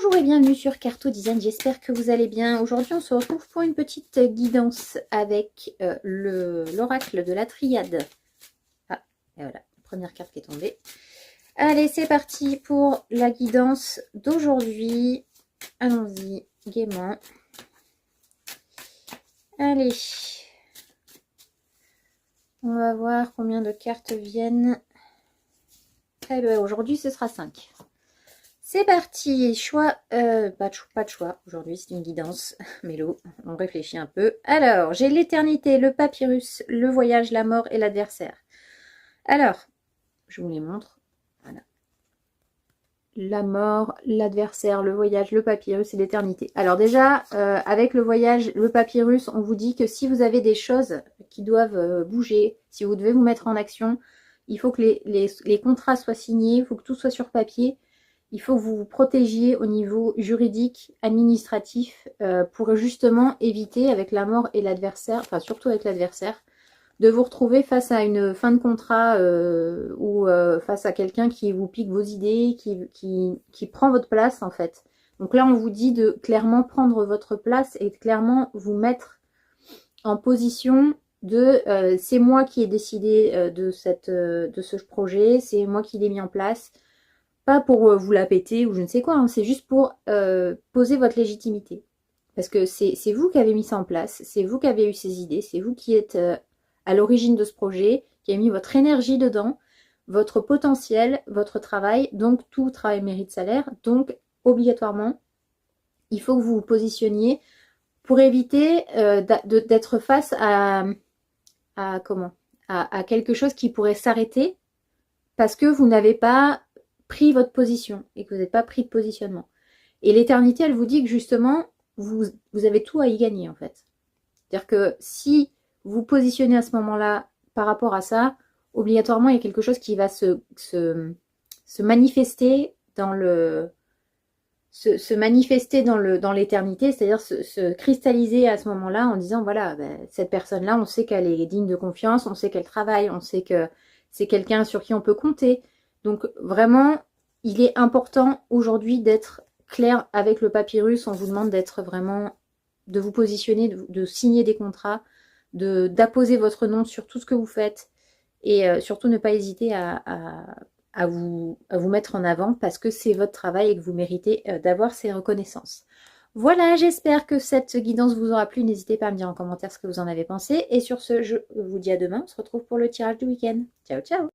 Bonjour et bienvenue sur Carto Design, j'espère que vous allez bien. Aujourd'hui on se retrouve pour une petite guidance avec l'oracle de la triade. Ah, et voilà, première carte qui est tombée. Allez, c'est parti pour la guidance d'aujourd'hui. Allons-y, gaiement. Allez, on va voir combien de cartes viennent. Eh bien, aujourd'hui ce sera 5. C'est parti, choix, pas de choix, aujourd'hui c'est une guidance, Mélo, on réfléchit un peu. Alors, j'ai l'éternité, le papyrus, le voyage, la mort et l'adversaire. Alors, je vous les montre, voilà. La mort, l'adversaire, le voyage, le papyrus et l'éternité. Alors déjà, avec le voyage, le papyrus, on vous dit que si vous avez des choses qui doivent bouger, si vous devez vous mettre en action, il faut que les contrats soient signés, il faut que tout soit sur papier. Il faut que vous vous protégiez au niveau juridique, administratif, pour justement éviter avec la mort et l'adversaire, enfin surtout avec l'adversaire, de vous retrouver face à une fin de contrat ou face à quelqu'un qui vous pique vos idées, qui prend votre place en fait. Donc là, on vous dit de clairement prendre votre place et de clairement vous mettre en position de c'est moi qui ai décidé de ce projet, c'est moi qui l'ai mis en place. Pas pour vous la péter ou je ne sais quoi, hein, c'est juste pour poser votre légitimité. Parce que c'est vous qui avez mis ça en place, c'est vous qui avez eu ces idées, c'est vous qui êtes à l'origine de ce projet, qui avez mis votre énergie dedans, votre potentiel, votre travail, donc tout travail mérite salaire, donc obligatoirement, il faut que vous vous positionniez pour éviter d'être face à quelque chose qui pourrait s'arrêter parce que vous n'avez pas pris votre position et que vous n'êtes pas pris de positionnement. Et l'éternité, elle vous dit que justement, vous avez tout à y gagner en fait. C'est-à-dire que si vous positionnez à ce moment-là par rapport à ça, obligatoirement, il y a quelque chose qui va se manifester dans dans l'éternité, c'est-à-dire se cristalliser à ce moment-là en disant voilà, ben, cette personne-là, on sait qu'elle est digne de confiance, on sait qu'elle travaille, on sait que c'est quelqu'un sur qui on peut compter. Donc vraiment, il est important aujourd'hui d'être clair avec le papyrus. On vous demande d'être vraiment, de vous positionner, de signer des contrats, d'apposer votre nom sur tout ce que vous faites et surtout ne pas hésiter à vous mettre en avant parce que c'est votre travail et que vous méritez d'avoir ces reconnaissances. Voilà, j'espère que cette guidance vous aura plu. N'hésitez pas à me dire en commentaire ce que vous en avez pensé. Et sur ce, je vous dis à demain. On se retrouve pour le tirage du week-end. Ciao, ciao!